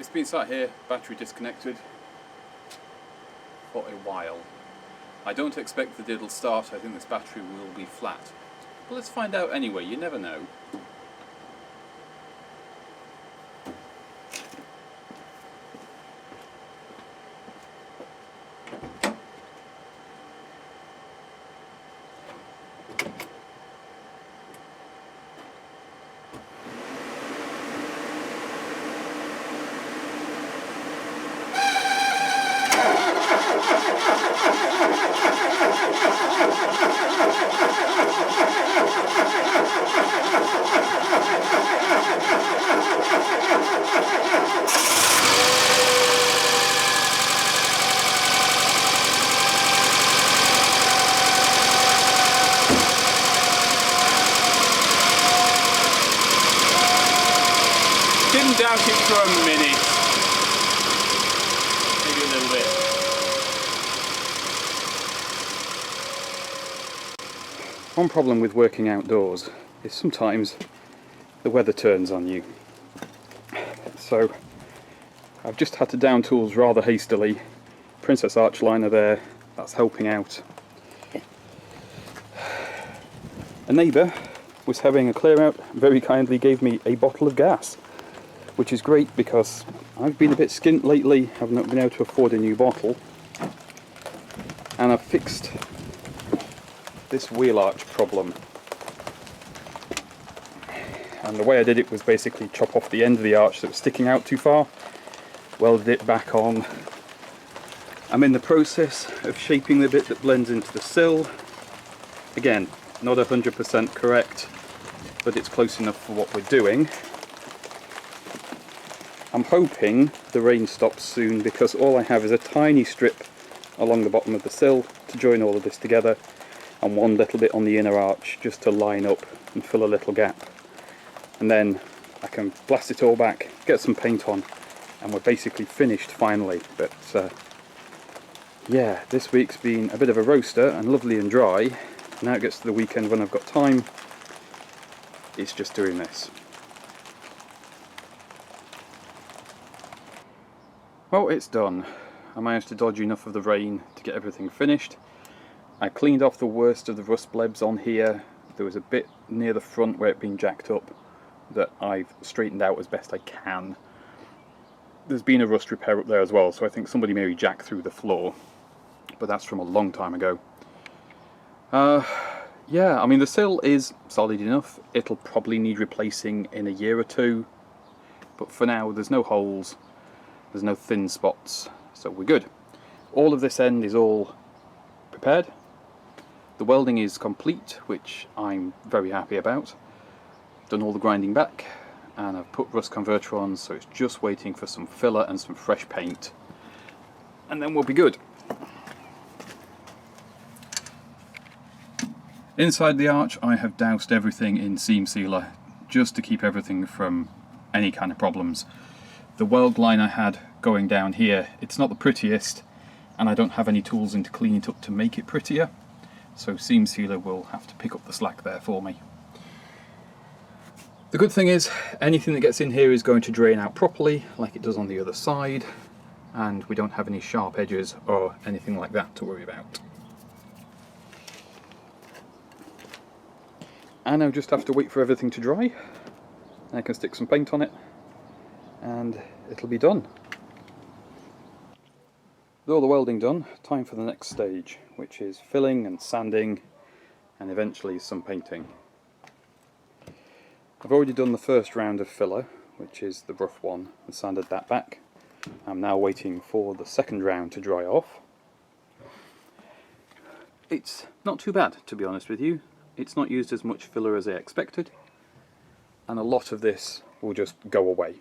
It's been sat here, battery disconnected, for a while. I don't expect that it'll start. I think this battery will be flat. But let's find out anyway, you never know. Didn't doubt it for a minute. Maybe a little bit. One problem with working outdoors is sometimes the weather turns on you. So I've just had to down tools rather hastily. Princess arch liner there, that's helping out. A neighbour was having a clear out, very kindly gave me a bottle of gas, which is great because I've been a bit skint lately, I've not been able to afford a new bottle, and I've fixed this wheel arch problem. And the way I did it was basically chop off the end of the arch that was sticking out too far, welded it back on. I'm in the process of shaping the bit that blends into the sill. Again, not 100% correct, but it's close enough for what we're doing. I'm hoping the rain stops soon because all I have is a tiny strip along the bottom of the sill to join all of this together, and one little bit on the inner arch just to line up and fill a little gap. And then I can blast it all back, get some paint on, and we're basically finished finally. But yeah, this week's been a bit of a roaster and lovely and dry. Now it gets to the weekend when I've got time, it's just doing this. Well, it's done. I managed to dodge enough of the rain to get everything finished. I cleaned off the worst of the rust blebs on here. There was a bit near the front where it'd been jacked up that I've straightened out as best I can. There's been a rust repair up there as well, so I think somebody maybe jacked through the floor, but that's from a long time ago. Yeah, I mean the sill is solid enough. It'll probably need replacing in a year or two, but for now there's no holes. There's no thin spots, so we're good. All of this end is all prepared. The welding is complete, which I'm very happy about. Done all the grinding back, and I've put rust converter on, so it's just waiting for some filler and some fresh paint, and then we'll be good. Inside the arch I have doused everything in seam sealer, just to keep everything from any kind of problems. The weld line I had going down here, it's not the prettiest, and I don't have any tools in to clean it up to make it prettier, so seam sealer will have to pick up the slack there for me. The good thing is, anything that gets in here is going to drain out properly, like it does on the other side, and we don't have any sharp edges or anything like that to worry about. And I'll just have to wait for everything to dry. I can stick some paint on it, and it'll be done. With all the welding done, time for the next stage, which is filling and sanding and eventually some painting. I've already done the first round of filler, which is the rough one, and sanded that back. I'm now waiting for the second round to dry off. It's not too bad, to be honest with you. It's not used as much filler as I expected, and a lot of this will just go away.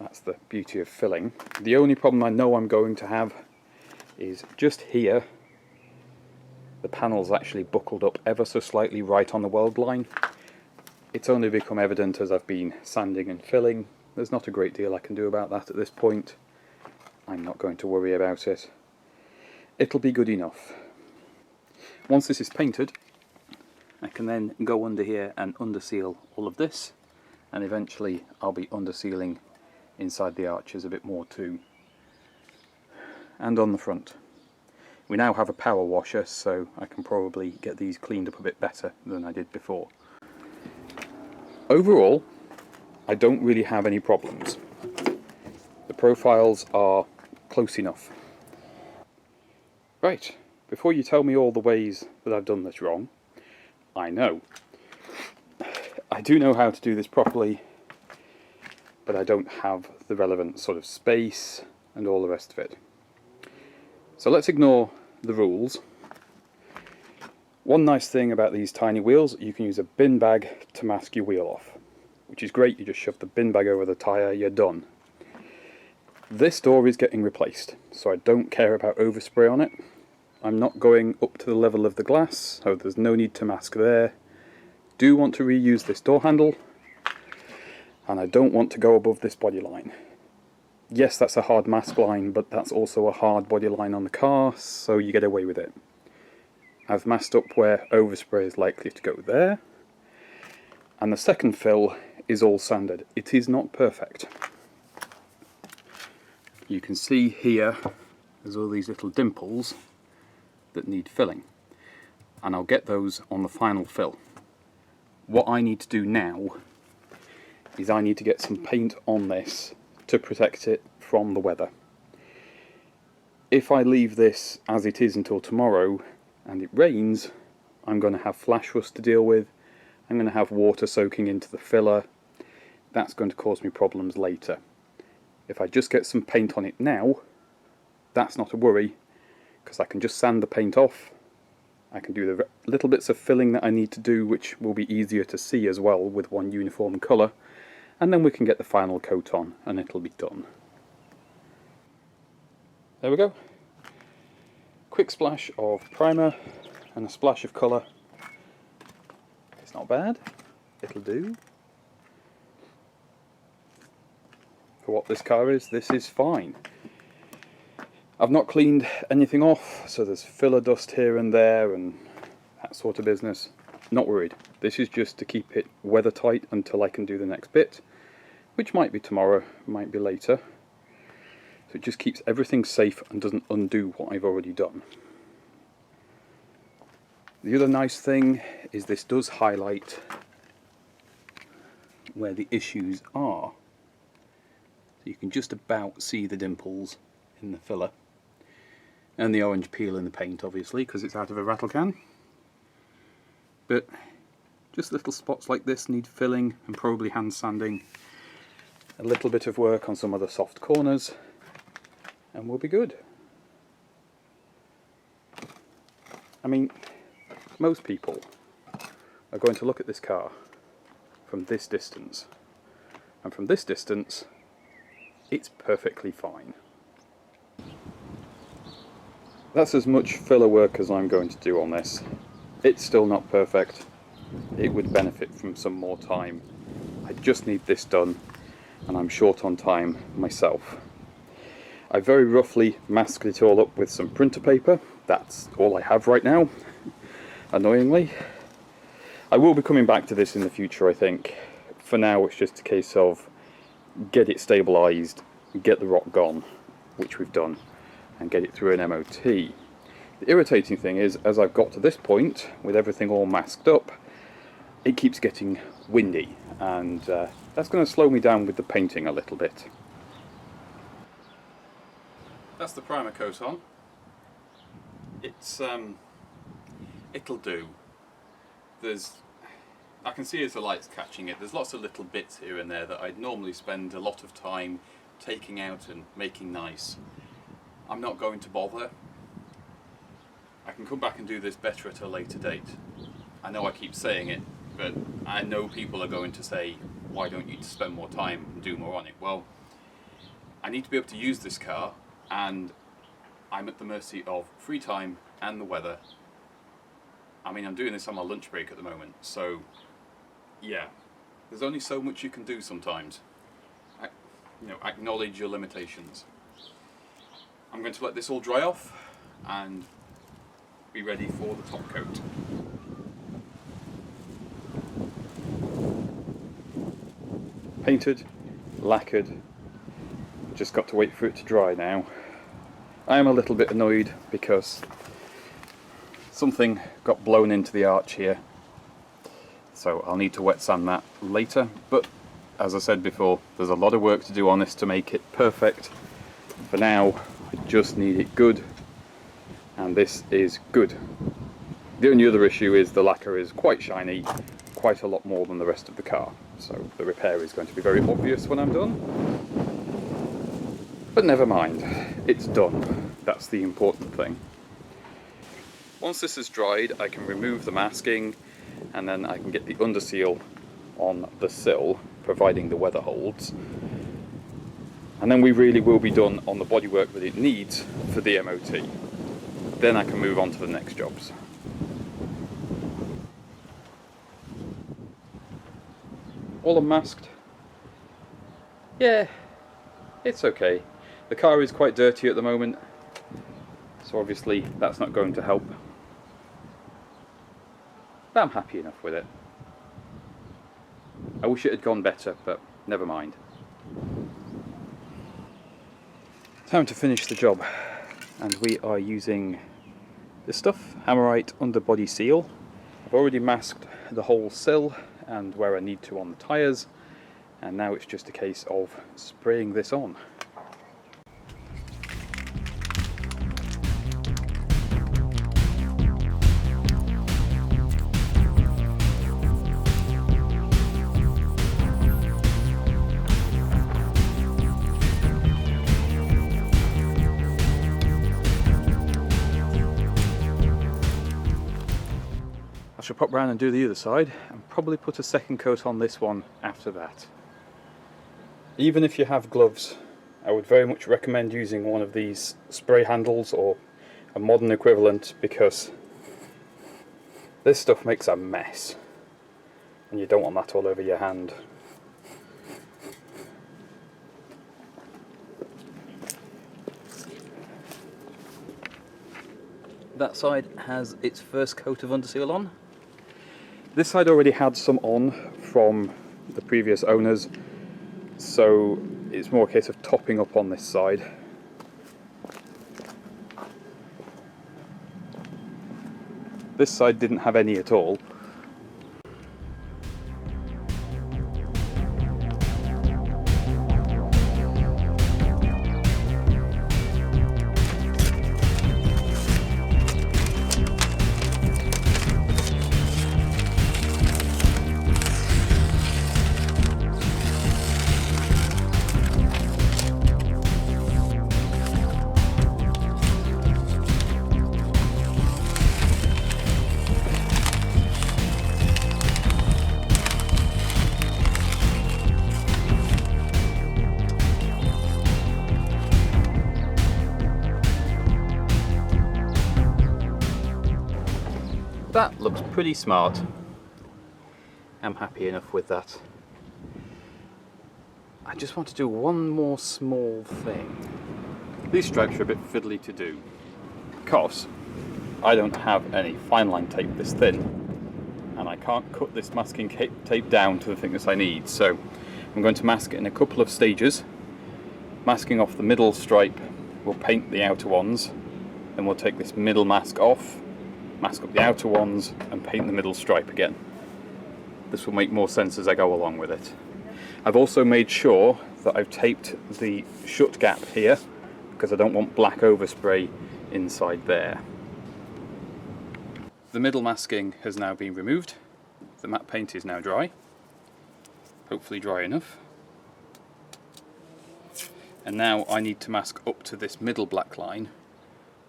That's the beauty of filling. The only problem I know I'm going to have is just here. The panel's actually buckled up ever so slightly right on the weld line. It's only become evident as I've been sanding and filling. There's not a great deal I can do about that at this point. I'm not going to worry about it. It'll be good enough. Once this is painted, I can then go under here and underseal all of this, and eventually I'll be undersealing inside the arches a bit more too. And on the front. We now have a power washer, so I can probably get these cleaned up a bit better than I did before. Overall, I don't really have any problems. The profiles are close enough. Right, before you tell me all the ways that I've done this wrong, I know. I do know how to do this properly, but I don't have the relevant sort of space and all the rest of it. So let's ignore the rules. One nice thing about these tiny wheels, you can use a bin bag to mask your wheel off, which is great. You just shove the bin bag over the tyre, you're done. This door is getting replaced, so I don't care about overspray on it. I'm not going up to the level of the glass, so there's no need to mask there. Do want to reuse this door handle, and I don't want to go above this body line. Yes, that's a hard mask line, but that's also a hard body line on the car, so you get away with it. I've masked up where overspray is likely to go there, and the second fill is all sanded. It is not perfect. You can see here there's all these little dimples that need filling, and I'll get those on the final fill. What I need to do now is I need to get some paint on this to protect it from the weather. If I leave this as it is until tomorrow and it rains, I'm going to have flash rust to deal with. I'm going to have water soaking into the filler. That's going to cause me problems later. If I just get some paint on it now, that's not a worry, because I can just sand the paint off. I can do the little bits of filling that I need to do, which will be easier to see as well with one uniform colour, and then we can get the final coat on and it'll be done. There we go. Quick splash of primer and a splash of colour. It's not bad, it'll do. For what this car is, this is fine. I've not cleaned anything off, so there's filler dust here and there and that sort of business. Not worried. This is just to keep it weather tight until I can do the next bit, which might be tomorrow, might be later. So it just keeps everything safe and doesn't undo what I've already done. The other nice thing is this does highlight where the issues are. So you can just about see the dimples in the filler. And the orange peel in the paint, obviously, because it's out of a rattle can. But just little spots like this need filling and probably hand sanding. A little bit of work on some of the soft corners, and we'll be good. I mean, most people are going to look at this car from this distance, and from this distance, it's perfectly fine. That's as much filler work as I'm going to do on this. It's still not perfect. It would benefit from some more time. I just need this done, and I'm short on time myself. I very roughly masked it all up with some printer paper. That's all I have right now, annoyingly. I will be coming back to this in the future, I think. For now, it's just a case of get it stabilised, get the rot gone, which we've done, and get it through an MOT. The irritating thing is, as I've got to this point, with everything all masked up, it keeps getting windy, and that's going to slow me down with the painting a little bit. That's the primer coat on. It's it'll do. I can see as the light's catching it, there's lots of little bits here and there that I'd normally spend a lot of time taking out and making nice. I'm not going to bother. I can come back and do this better at a later date. I know I keep saying it, but I know people are going to say, why don't you spend more time and do more on it? Well, I need to be able to use this car, and I'm at the mercy of free time and the weather. I mean, I'm doing this on my lunch break at the moment, so yeah, there's only so much you can do sometimes. Acknowledge your limitations. I'm going to let this all dry off and be ready for the top coat. Painted, lacquered, Just got to wait for it to dry now. I am a little bit annoyed because something got blown into the arch here, so I'll need to wet sand that later, but as I said before, there's a lot of work to do on this to make it perfect. For now, I just need it good, and this is good. The only other issue is the lacquer is quite shiny, quite a lot more than the rest of the car, so the repair is going to be very obvious when I'm done. But never mind, it's done. That's the important thing. Once this is dried, I can remove the masking, and then I can get the underseal on the sill, providing the weather holds. And then we really will be done on the bodywork that it needs for the MOT. Then I can move on to the next jobs. All unmasked. Yeah, it's okay. The car is quite dirty at the moment, so obviously that's not going to help. But I'm happy enough with it. I wish it had gone better, but never mind. Time to finish the job, and we are using this stuff, Hammerite underbody seal. I've already masked the whole sill and where I need to on the tyres, and now it's just a case of spraying this on. I shall pop round and do the other side and probably put a second coat on this one after that. Even if you have gloves, I would very much recommend using one of these spray handles or a modern equivalent, because this stuff makes a mess and you don't want that all over your hand. That side has its first coat of underseal on. This side already had some on from the previous owners, so it's more a case of topping up on this side. This side didn't have any at all. That looks pretty smart. I'm happy enough with that. I just want to do one more small thing. These stripes are a bit fiddly to do because I don't have any fine line tape this thin, and I can't cut this masking tape down to the thickness I need, so I'm going to mask it in a couple of stages. Masking off the middle stripe, we'll paint the outer ones, then we'll take this middle mask off, mask up the outer ones and paint the middle stripe again. This will make more sense as I go along with it. I've also made sure that I've taped the shut gap here because I don't want black overspray inside there. The middle masking has now been removed. The matte paint is now dry. Hopefully dry enough. And now I need to mask up to this middle black line,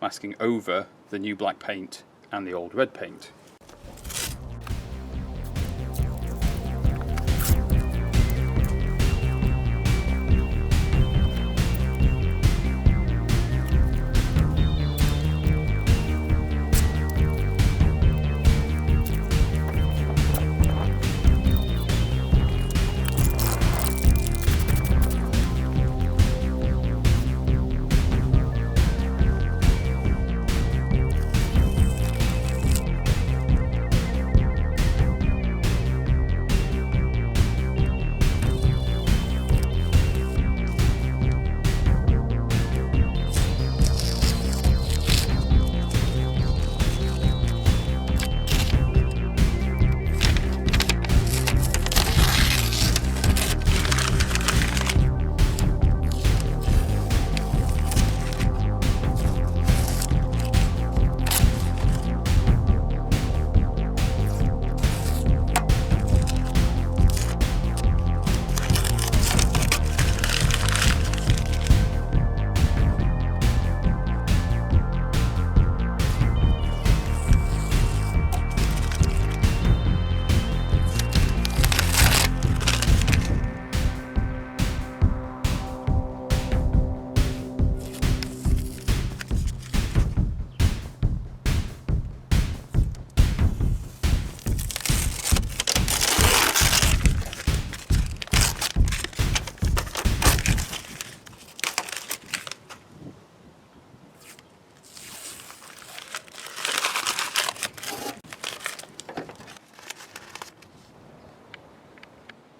masking over the new black paint and the old red paint.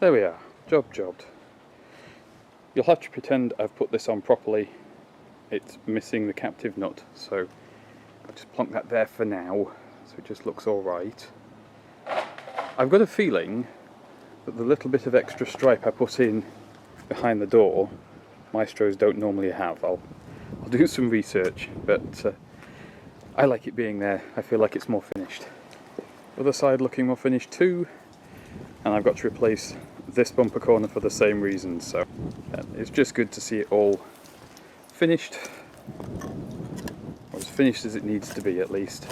There we are, job jobbed. You'll have to pretend I've put this on properly. It's missing the captive nut, so I'll just plonk that there for now, so it just looks alright. I've got a feeling that the little bit of extra stripe I put in behind the door, Maestros don't normally have. I'll do some research, but I like it being there. I feel like it's more finished. Other side looking more finished too, and I've got to replace this bumper corner for the same reason, so it's just good to see it all finished, or as finished as it needs to be at least.